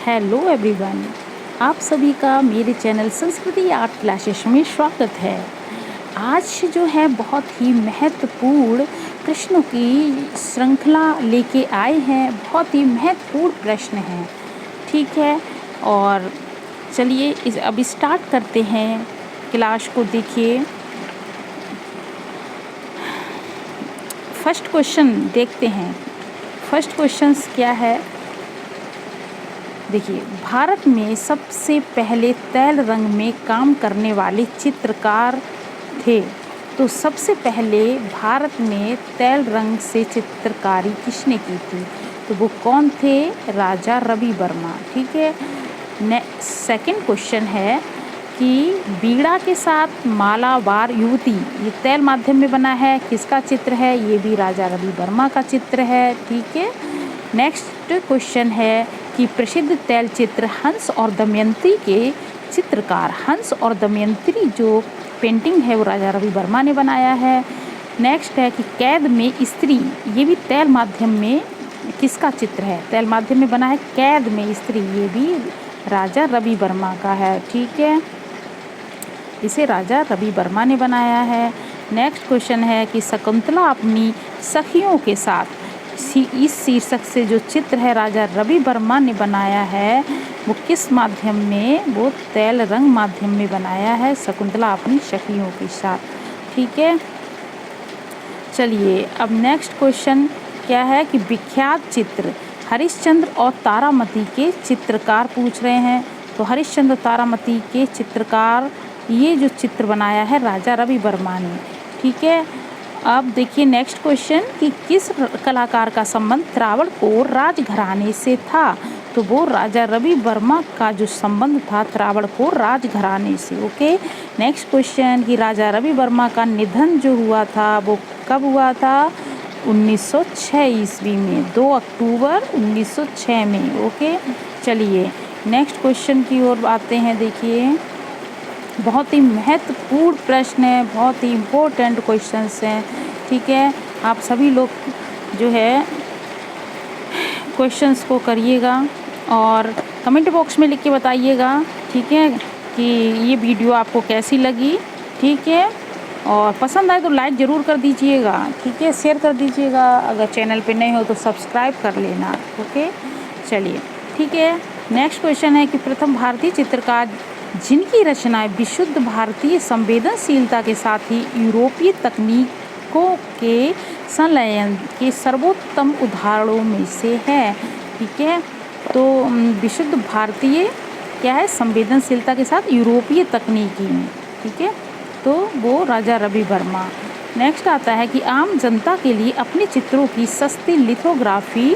Hello everyone, आप सभी का मेरे चैनल संस्कृति आर्ट क्लासेस में स्वागत है। आज जो है बहुत ही महत्वपूर्ण प्रश्नों की श्रृंखला लेके आए हैं। बहुत ही महत्वपूर्ण प्रश्न हैं, ठीक है। और चलिए अब स्टार्ट करते हैं क्लास को। देखिए, फर्स्ट क्वेश्चन देखते हैं। फर्स्ट क्वेश्चन क्या है, देखिए, भारत में सबसे पहले तैल रंग में काम करने वाले चित्रकार थे। तो सबसे पहले भारत में तैल रंग से चित्रकारी किसने की थी? तो वो कौन थे? राजा रवि वर्मा, ठीक है। सेकंड क्वेश्चन है कि बीड़ा के साथ मालाबार युवती, ये तैल माध्यम में बना है, किसका चित्र है? ये भी राजा रवि वर्मा का चित्र है, ठीक है। नेक्स्ट क्वेश्चन है कि प्रसिद्ध तैल चित्र हंस और दमयंती के चित्रकार, हंस और दमयंती जो पेंटिंग है वो राजा रवि वर्मा ने बनाया है। नेक्स्ट है कि कैद में स्त्री, ये भी तैल माध्यम में किसका चित्र है? तैल माध्यम में बना है कैद में स्त्री, ये भी राजा रवि वर्मा का है, ठीक है। इसे राजा रवि वर्मा ने बनाया है। नेक्स्ट क्वेश्चन है कि शकुंतला अपनी सखियों के साथ, इस शीर्षक से जो चित्र है राजा रवि वर्मा ने बनाया है वो किस माध्यम में? वो तैल रंग माध्यम में बनाया है, शकुंतला अपनी सखियों के साथ, ठीक है। चलिए अब नेक्स्ट क्वेश्चन क्या है कि विख्यात चित्र हरिश्चंद्र और तारामती के चित्रकार पूछ रहे हैं। तो हरिश्चंद्र तारामती के चित्रकार, ये जो चित्र बनाया है राजा रवि वर्मा ने, ठीक है। अब देखिए नेक्स्ट क्वेश्चन कि किस कलाकार का संबंध त्रावणकोर राजघराने से था? तो वो राजा रवि वर्मा का जो संबंध था त्रावणकोर राजघराने से, ओके। नेक्स्ट क्वेश्चन कि राजा रवि वर्मा का निधन जो हुआ था वो कब हुआ था? 1906 ईस्वी में, 2 अक्टूबर 1906 में, ओके। चलिए नेक्स्ट क्वेश्चन की ओर आते हैं। देखिए, बहुत ही महत्वपूर्ण प्रश्न है, बहुत ही इम्पोर्टेंट क्वेश्चंस हैं, ठीक है। आप सभी लोग जो है क्वेश्चंस को करिएगा और कमेंट बॉक्स में लिख के बताइएगा, ठीक है, कि ये वीडियो आपको कैसी लगी, ठीक है। और पसंद आए तो लाइक ज़रूर कर दीजिएगा, ठीक है, शेयर कर दीजिएगा। अगर चैनल पे नए हो तो सब्सक्राइब कर लेना, ओके। चलिए ठीक है। नेक्स्ट क्वेश्चन है कि प्रथम भारतीय चित्रकार जिनकी रचनाएं विशुद्ध भारतीय संवेदनशीलता के साथ ही यूरोपीय तकनीकों के संलयन के सर्वोत्तम उदाहरणों में से है, ठीक है। तो विशुद्ध भारतीय क्या है? संवेदनशीलता के साथ यूरोपीय तकनीकी में, ठीक है। तो वो राजा रवि वर्मा। नेक्स्ट आता है कि आम जनता के लिए अपने चित्रों की सस्ती लिथोग्राफी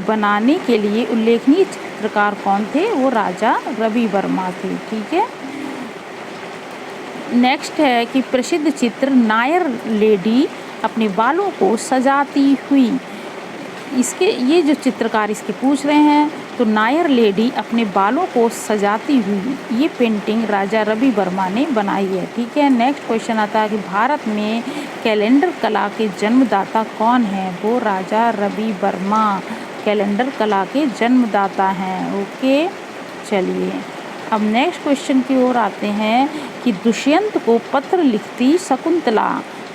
बनाने के लिए उल्लेखनीय चित्रकार कौन थे? वो राजा रवि वर्मा थे, ठीक है। नेक्स्ट है कि प्रसिद्ध चित्र नायर लेडी अपने बालों को सजाती हुई, इसके ये जो चित्रकार इसके पूछ रहे हैं, तो नायर लेडी अपने बालों को सजाती हुई, ये पेंटिंग राजा रवि वर्मा ने बनाई है, ठीक है। नेक्स्ट क्वेश्चन आता है कि भारत में कैलेंडर कला के जन्मदाता कौन है? वो राजा रवि वर्मा कैलेंडर कला के जन्मदाता हैं, ओके। चलिए अब नेक्स्ट क्वेश्चन की ओर आते हैं कि दुष्यंत को पत्र लिखती शकुंतला।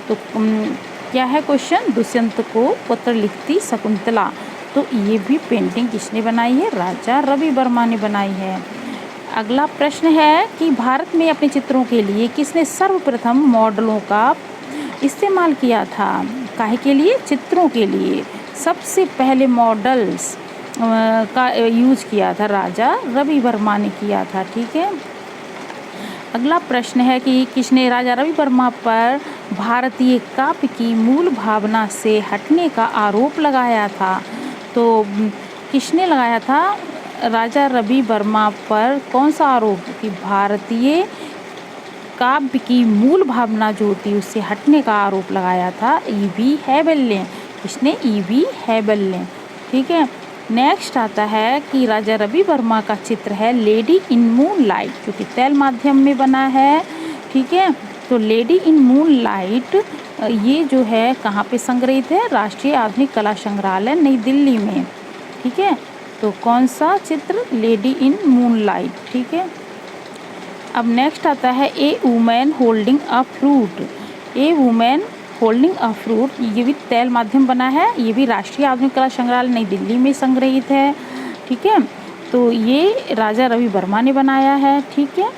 तो क्या है क्वेश्चन? दुष्यंत को पत्र लिखती शकुंतला, तो ये भी पेंटिंग किसने बनाई है? राजा रवि वर्मा ने बनाई है। अगला प्रश्न है कि भारत में अपने चित्रों के लिए किसने सर्वप्रथम मॉडलों का इस्तेमाल किया था? काहे के लिए? चित्रों के लिए सबसे पहले मॉडल्स का यूज किया था राजा रवि वर्मा ने किया था, ठीक है। अगला प्रश्न है कि किसने राजा रवि वर्मा पर भारतीय काव्य की मूल भावना से हटने का आरोप लगाया था? तो किसने लगाया था राजा रवि वर्मा पर कौन सा आरोप? कि भारतीय काव्य की मूल भावना जो होती है उससे हटने का आरोप लगाया था E.V. हेबल ने। इसने E.V. हेबल ने, ठीक है। नेक्स्ट आता है कि राजा रवि वर्मा का चित्र है लेडी इन मून लाइट, जो कि तैल माध्यम में बना है, ठीक है। तो लेडी इन मून लाइट ये जो है कहाँ पे संग्रहित है? राष्ट्रीय आधुनिक कला संग्रहालय नई दिल्ली में, ठीक है। तो कौन सा चित्र? लेडी इन मूनलाइट, ठीक है। अब नेक्स्ट आता है a women holding a fruit. A women holding a fruit, ये भी तैल माध्यम बना है, ये भी राष्ट्रीय आधुनिक कला संग्रहालय नई दिल्ली में संग्रहित है, ठीक है। तो ये राजा रवि वर्मा ने बनाया है, ठीक है।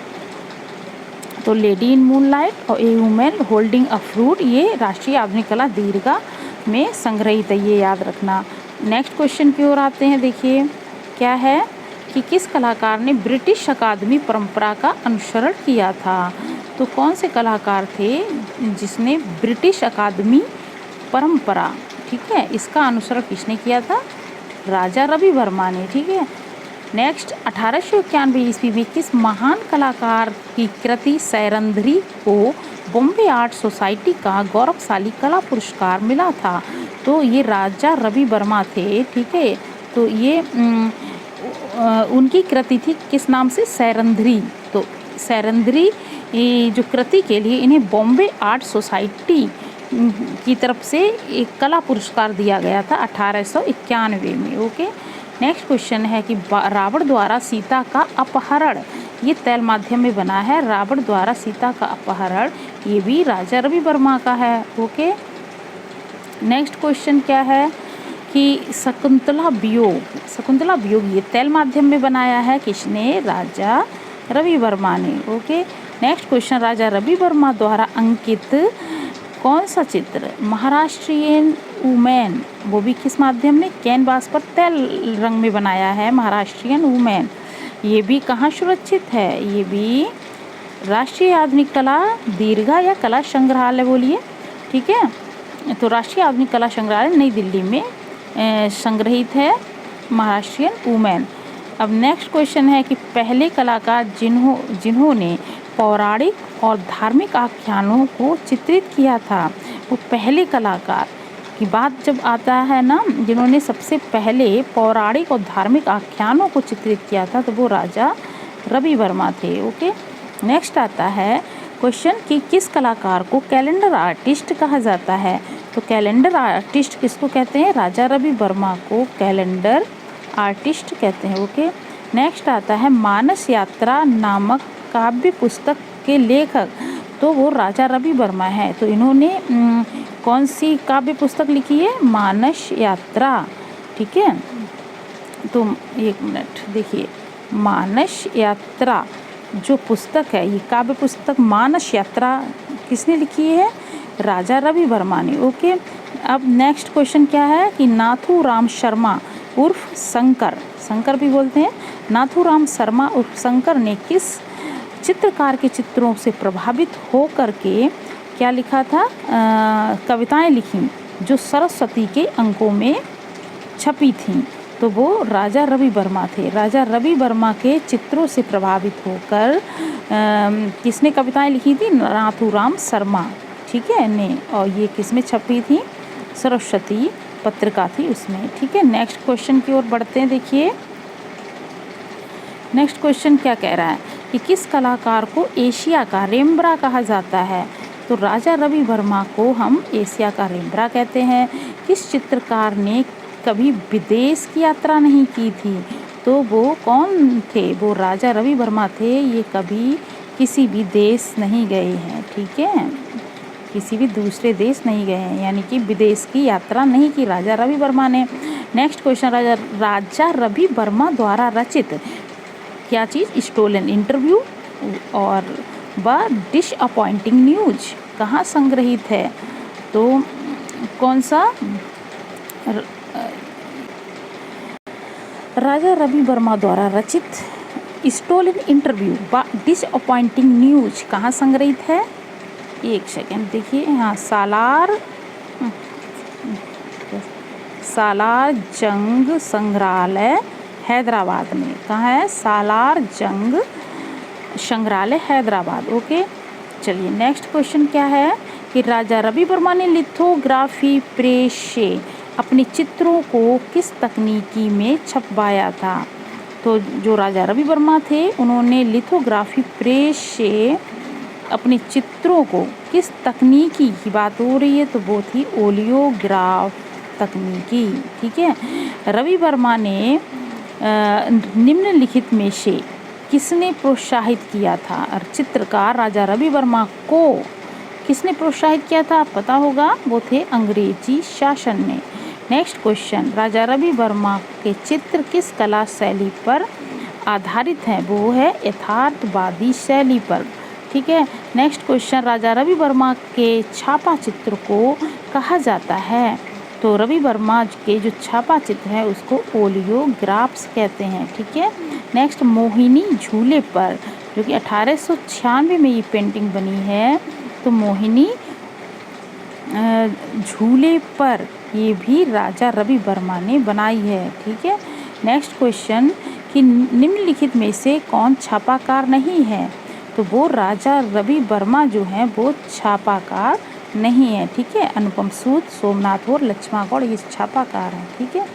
तो लेडी इन मूनलाइट और ए वुमेन होल्डिंग अ फ्रूट ये राष्ट्रीय आधुनिक कला दीर्घा में संग्रहित है, ये याद रखना। नेक्स्ट क्वेश्चन की ओर आते हैं। देखिए क्या है कि किस कलाकार ने ब्रिटिश अकादमी परंपरा का अनुसरण किया था? तो कौन से कलाकार थे जिसने ब्रिटिश अकादमी परंपरा, ठीक है, इसका अनुसरण किसने किया था? राजा रवि वर्मा ने, ठीक है। नेक्स्ट 1891 ईस्वी में किस महान कलाकार की कृति सैरंध्री को बॉम्बे आर्ट सोसाइटी का गौरवशाली कला पुरस्कार मिला था? तो ये राजा रवि वर्मा थे, ठीक है। तो ये उनकी कृति थी किस नाम से? सैरंध्री। तो सैरंध्री जो कृति के लिए इन्हें बॉम्बे आर्ट सोसाइटी की तरफ से एक कला पुरस्कार दिया गया था 1891 में, ओके। नेक्स्ट क्वेश्चन है कि रावण द्वारा सीता का अपहरण, ये तैल माध्यम में बना है। रावण द्वारा सीता का अपहरण ये भी राजा रवि वर्मा का है, ओके। नेक्स्ट क्वेश्चन क्या है कि शकुंतला वियोग ये तैल माध्यम में बनाया है किसने? राजा रवि वर्मा ने, okay. Next question, Raja Ravi Varma द्वारा अंकित कौन सा चित्र महाराष्ट्रियन वुमेन, वो भी किस माध्यम में? कैनवास पर तैल रंग में बनाया है महाराष्ट्रियन वुमेन। ये भी कहाँ सुरक्षित है? ये भी राष्ट्रीय आधुनिक कला दीर्घा या कला संग्रहालय बोलिए, ठीक है। तो राष्ट्रीय आधुनिक कला संग्रहालय नई दिल्ली में संग्रहित है महाराष्ट्रियन वुमेन। अब नेक्स्ट क्वेश्चन है कि पहले कलाकार जिन्होंने पौराणिक और धार्मिक आख्यानों को चित्रित किया था, वो पहले कलाकार की बात जब आता है ना, जिन्होंने सबसे पहले पौराणिक और धार्मिक आख्यानों को चित्रित किया था, तो वो राजा रवि वर्मा थे, ओके। नेक्स्ट आता है क्वेश्चन कि किस कलाकार को कैलेंडर आर्टिस्ट कहा जाता है? तो कैलेंडर आर्टिस्ट किसको कहते हैं? राजा रवि वर्मा को कैलेंडर आर्टिस्ट कहते हैं, ओके। नेक्स्ट आता है मानस यात्रा नामक काव्य पुस्तक के लेखक, तो वो राजा रवि वर्मा है। तो इन्होंने कौन सी काव्य पुस्तक लिखी है? मानस यात्रा, ठीक है। तो एक मिनट देखिए, मानस यात्रा जो पुस्तक है, ये काव्य पुस्तक मानस यात्रा किसने लिखी है? राजा रवि वर्मा ने, ओके। अब नेक्स्ट क्वेश्चन क्या है कि नाथूराम शर्मा उर्फ शंकर भी बोलते हैं, नाथूराम शर्मा उर्फ शंकर ने किस चित्रकार के चित्रों से प्रभावित होकर के क्या लिखा था? कविताएं लिखी जो सरस्वती के अंकों में छपी थीं। तो वो राजा रवि वर्मा थे। राजा रवि वर्मा के चित्रों से प्रभावित होकर किसने कविताएं लिखी थी? नाथूराम शर्मा, ठीक है ने। और ये किस में छपी थी? सरस्वती पत्रिका थी उसमें, ठीक है। नेक्स्ट क्वेश्चन की ओर बढ़ते हैं। देखिए नेक्स्ट क्वेश्चन क्या कह रहा है कि किस कलाकार को एशिया का रेम्ब्रा कहा जाता है? तो राजा रवि वर्मा को हम एशिया का रेम्ब्रा कहते हैं। किस चित्रकार ने कभी विदेश की यात्रा नहीं की थी? तो वो कौन थे? वो राजा रवि वर्मा थे। ये कभी किसी भी देश नहीं गए हैं, ठीक है, किसी भी दूसरे देश नहीं गए हैं, यानी कि विदेश की यात्रा नहीं की राजा रवि वर्मा ने। नेक्स्ट क्वेश्चन, राजा रवि वर्मा द्वारा रचित क्या चीज़? स्टोलन इंटरव्यू और व डिसअपॉइंटिंग न्यूज कहाँ संग्रहित है? तो कौन सा? राजा रवि वर्मा द्वारा रचित स्टोलन इंटरव्यू व डिसअपॉइंटिंग न्यूज कहाँ संग्रहित है? एक सेकेंड देखिए, यहाँ सालार जंग संग्रहालय हैदराबाद में। कहाँ है? सालार जंग संग्रहालय हैदराबाद, ओके। चलिए नेक्स्ट क्वेश्चन क्या है कि राजा रवि वर्मा ने लिथोग्राफी प्रेस से अपने चित्रों को किस तकनीकी में छपवाया था? तो जो राजा रवि वर्मा थे उन्होंने लिथोग्राफी प्रेस से अपने चित्रों को किस तकनीकी की बात हो रही है? तो वो थी ओलियोग्राफ तकनीकी, ठीक है। रवि वर्मा ने निम्नलिखित में से किसने प्रोत्साहित किया था? चित्रकार राजा रवि वर्मा को किसने प्रोत्साहित किया था? पता होगा, वो थे अंग्रेजी शासन ने। नेक्स्ट क्वेश्चन, राजा रवि वर्मा के चित्र किस कला शैली पर आधारित हैं? वो है यथार्थवादी शैली पर। ठीक है। नेक्स्ट क्वेश्चन, राजा रवि वर्मा के छापा चित्र को कहा जाता है? तो रवि वर्मा के जो छापा चित्र है उसको ओलियोग्राफ्स कहते हैं। ठीक है। नेक्स्ट, मोहिनी झूले पर, जो कि 1896 में ये पेंटिंग बनी है, तो मोहिनी झूले पर ये भी राजा रवि वर्मा ने बनाई है। ठीक है। नेक्स्ट क्वेश्चन, कि निम्नलिखित में से कौन छापाकार नहीं है? तो वो राजा रवि वर्मा जो हैं वो छापाकार नहीं है। ठीक है। अनुपम सूद, सोमनाथ और लक्ष्मण गौड़ ये छापाकार हैं। ठीक है।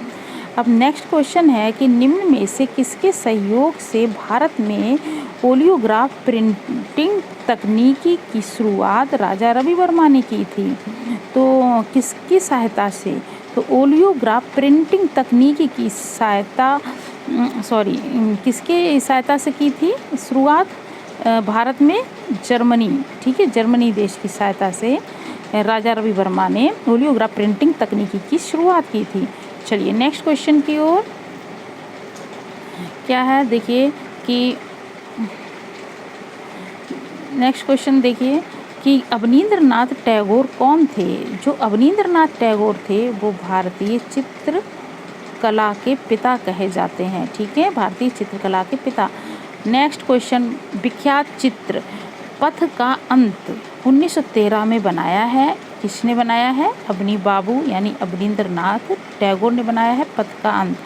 अब नेक्स्ट क्वेश्चन है कि निम्न में से किसके सहयोग से भारत में ओलियोग्राफ प्रिंटिंग तकनीकी की शुरुआत राजा रवि वर्मा ने की थी? तो किसकी सहायता से? तो ओलियोग्राफ प्रिंटिंग तकनीकी की सहायता किसके सहायता से की थी शुरुआत? भारत में जर्मनी, ठीक है, जर्मनी देश की सहायता से राजा रवि वर्मा ने ओलियोग्राफ प्रिंटिंग तकनीकी की शुरुआत की थी। चलिए नेक्स्ट क्वेश्चन की ओर क्या है, देखिए कि नेक्स्ट क्वेश्चन देखिए कि अवनींद्रनाथ टैगोर कौन थे? जो अवनींद्रनाथ टैगोर थे वो भारतीय चित्रकला के पिता कहे जाते हैं। ठीक है, भारतीय चित्रकला के पिता। नेक्स्ट क्वेश्चन, विख्यात चित्र पथ का अंत 1913 में बनाया है, किसने बनाया है? अवनी बाबू यानी अवनींद्रनाथ टैगोर ने बनाया है पथ का अंत।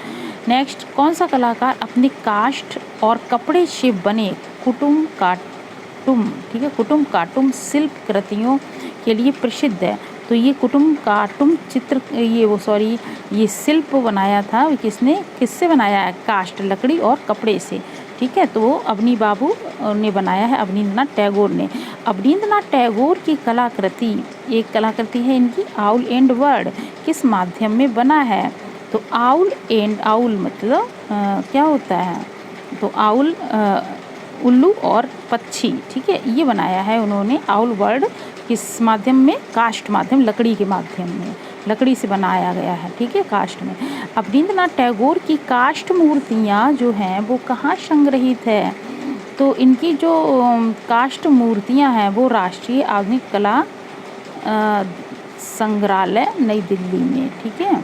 नेक्स्ट, कौन सा कलाकार अपने काष्ठ और कपड़े से बने कुटुम काटुम, ठीक है, कुटुम काटुम शिल्प कृतियों के लिए प्रसिद्ध है? तो ये कुटुम काटुम चित्र ये शिल्प बनाया था किससे बनाया है? काष्ठ, लकड़ी और कपड़े से। ठीक है, तो वो अवनी बाबू ने बनाया है, अवनींद्रनाथ टैगोर ने। अवनींद्रनाथ टैगोर की कलाकृति, एक कलाकृति है इनकी आउल एंड वर्ड, किस माध्यम में बना है? तो आउल मतलब क्या होता है? तो आउल उल्लू और पक्षी, ठीक है, ये बनाया है उन्होंने। आउल वर्ड किस माध्यम में? काष्ठ माध्यम, लकड़ी के माध्यम में, लकड़ी से बनाया गया है। ठीक है, काष्ठ में। अवनींद्रनाथ टैगोर की काष्ठ मूर्तियाँ जो हैं वो कहाँ संग्रहित है? तो इनकी जो काष्ठ मूर्तियाँ हैं वो राष्ट्रीय आधुनिक कला संग्रहालय नई दिल्ली में, ठीक है,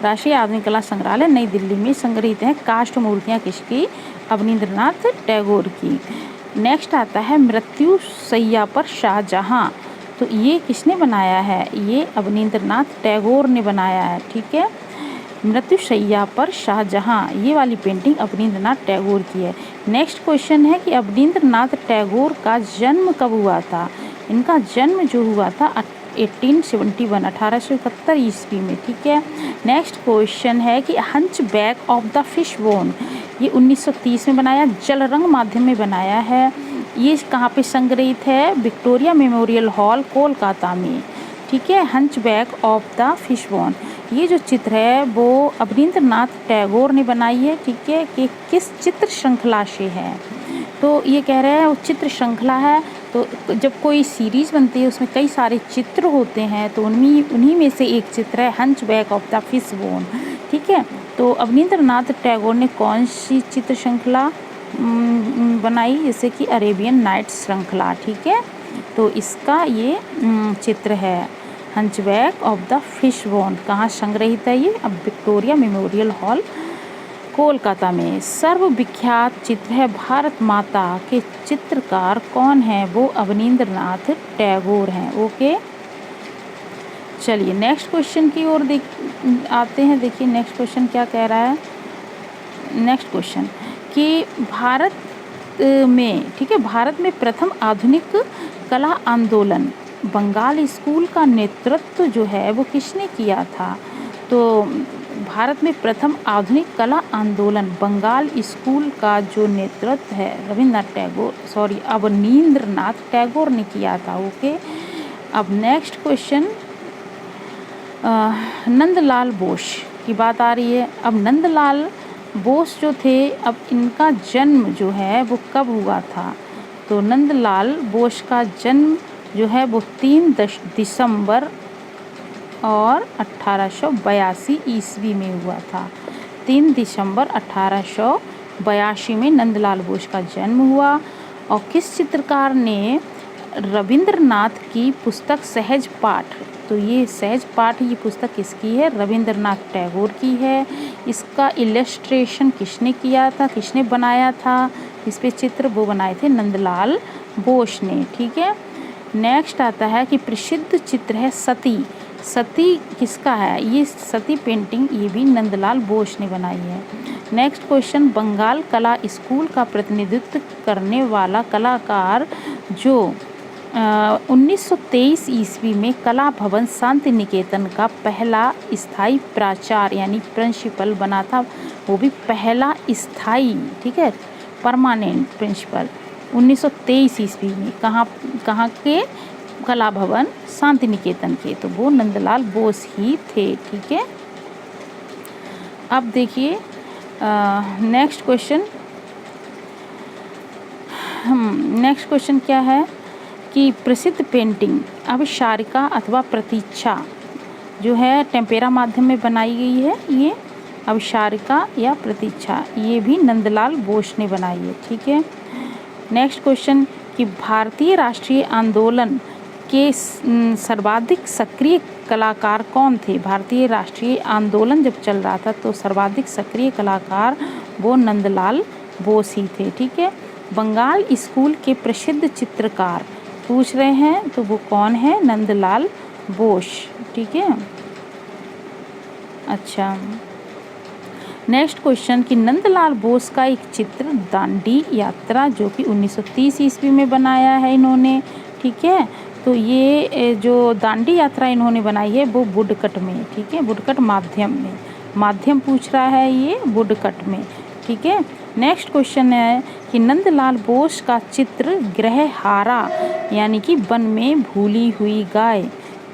राष्ट्रीय आधुनिक कला संग्रहालय नई दिल्ली में संग्रहित हैं काष्ठ मूर्तियाँ। किसकी? अवनींद्रनाथ टैगोर की। नेक्स्ट आता है मृत्यु शैया पर शाहजहां, तो ये किसने बनाया है? ये अवनींद्रनाथ टैगोर ने बनाया है। ठीक है, मृत्यु शैया पर शाहजहां, ये वाली पेंटिंग अवनींद्रनाथ टैगोर की है। नेक्स्ट क्वेश्चन है कि अवनींद्रनाथ टैगोर का जन्म कब हुआ था? इनका जन्म जो हुआ था 1871 ईस्वी में। ठीक है। नेक्स्ट क्वेश्चन है कि hunchback of the fish bone, ये 1930 में बनाया, जल रंग माध्यम में बनाया है। ये कहाँ पे संग्रहित है? विक्टोरिया मेमोरियल हॉल कोलकाता में। ठीक है, hunchback of the fish bone, ये जो चित्र है वो अवनींद्रनाथ टैगोर ने बनाई है। ठीक है, कि किस चित्र श्रृंखला से है? तो ये कह रहे हैं वो चित्र श्रृंखला है। तो जब कोई सीरीज़ बनती है उसमें कई सारे चित्र होते हैं, तो उन्हीं में से एक चित्र है hunchback of the fish bone. ठीक है, तो अवनींद्रनाथ टैगोर ने कौन सी चित्र श्रृंखला बनाई? जैसे कि अरेबियन नाइट्स श्रृंखला। ठीक है, तो इसका ये चित्र है hunchback of the fish bone. कहाँ संग्रहित है ये? अब विक्टोरिया मेमोरियल हॉल कोलकाता में। सर्वविख्यात चित्र है भारत माता के चित्रकार कौन है? वो अवनींद्रनाथ टैगोर हैं। ओके, चलिए नेक्स्ट क्वेश्चन की ओर आते हैं। देखिए नेक्स्ट क्वेश्चन क्या कह रहा है। नेक्स्ट क्वेश्चन कि भारत में, ठीक है, भारत में प्रथम आधुनिक कला आंदोलन बंगाल स्कूल का नेतृत्व जो है वो किसने किया था? तो भारत में प्रथम आधुनिक कला आंदोलन बंगाल स्कूल का जो नेतृत्व है अवनींद्रनाथ टैगोर ने किया था। ओके, अब नेक्स्ट क्वेश्चन, नंदलाल बोस की बात आ रही है। अब नंदलाल बोस जो थे, अब इनका जन्म जो है वो कब हुआ था? तो नंदलाल बोस का जन्म जो है वो 3 दिसंबर और 1882 ईस्वी में हुआ था। 3 दिसंबर 1882 में नंदलाल बोस का जन्म हुआ। और किस चित्रकार ने रविंद्रनाथ की पुस्तक सहज पाठ, तो ये सहज पाठ, ये पुस्तक किसकी है? रविंद्रनाथ टैगोर की है। इसका इलस्ट्रेशन किसने किया था, किसने बनाया था इस पे चित्र? वो बनाए थे नंदलाल बोस ने। ठीक है। नेक्स्ट आता है कि प्रसिद्ध चित्र है सती। सती किसका है? ये सती पेंटिंग ये भी नंदलाल बोस ने बनाई है। नेक्स्ट क्वेश्चन, बंगाल कला स्कूल का प्रतिनिधित्व करने वाला कलाकार जो 1923 ईस्वी में कला भवन शांति निकेतन का पहला स्थायी प्राचार्य यानी प्रिंसिपल बना था, वो भी पहला स्थायी, ठीक है, परमानेंट प्रिंसिपल 1923 ईस्वी में। कहाँ के? कला भवन शांति निकेतन के, तो वो नंदलाल बोस ही थे। ठीक है। अब देखिए नेक्स्ट क्वेश्चन। नेक्स्ट क्वेश्चन क्या है कि प्रसिद्ध पेंटिंग अभिसारिका अथवा प्रतीक्षा जो है टेम्पेरा माध्यम में बनाई गई है, ये अभिसारिका या प्रतीक्षा, ये भी नंदलाल बोस ने बनाई है। ठीक है। नेक्स्ट क्वेश्चन कि भारतीय राष्ट्रीय आंदोलन के सर्वाधिक सक्रिय कलाकार कौन थे? भारतीय राष्ट्रीय आंदोलन जब चल रहा था तो सर्वाधिक सक्रिय कलाकार वो नंदलाल बोस ही थे। ठीक है। बंगाल स्कूल के प्रसिद्ध चित्रकार पूछ रहे हैं, तो वो कौन है? नंदलाल बोस। ठीक है। अच्छा, नेक्स्ट क्वेश्चन कि नंदलाल बोस का एक चित्र दांडी यात्रा जो कि 1930 ईस्वी में बनाया है इन्होंने। ठीक है। तो ये जो दांडी यात्रा इन्होंने बनाई है वो वुडकट में, ठीक है, वुडकट माध्यम में, माध्यम पूछ रहा है ये वुडकट में। ठीक है। नेक्स्ट क्वेश्चन है कि नंदलाल बोस का चित्र ग्रहहारा यानी कि वन में भूली हुई गाय,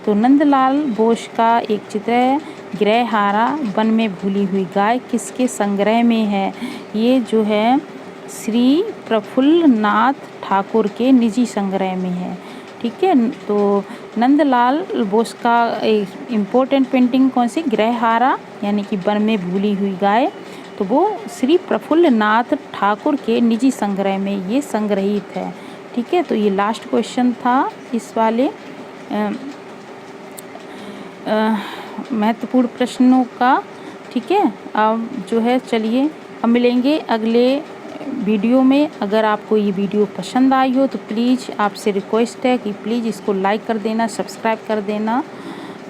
तो नंदलाल बोस का एक चित्र है ग्रहहारा वन में भूली हुई गाय, किसके संग्रह में है? ये जो है श्री प्रफुल्लनाथ ठाकुर के निजी संग्रह में है। ठीक है। तो नंदलाल बोस का एक इम्पोर्टेंट पेंटिंग कौन सी? ग्रहहारा यानी कि वन में भूली हुई गाय, तो वो श्री प्रफुल्लनाथ ठाकुर के निजी संग्रह में ये संग्रहित है। ठीक है। तो ये लास्ट क्वेश्चन था इस वाले महत्वपूर्ण प्रश्नों का। ठीक है। अब जो है चलिए अब मिलेंगे अगले वीडियो में। अगर आपको ये वीडियो पसंद आई हो तो प्लीज़ आपसे रिक्वेस्ट है कि प्लीज़ इसको लाइक कर देना, सब्सक्राइब कर देना।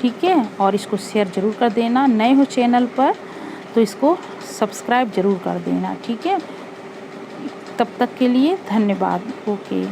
ठीक है। और इसको शेयर ज़रूर कर देना। नए हो चैनल पर तो इसको सब्सक्राइब ज़रूर कर देना। ठीक है। तब तक के लिए धन्यवाद। ओके।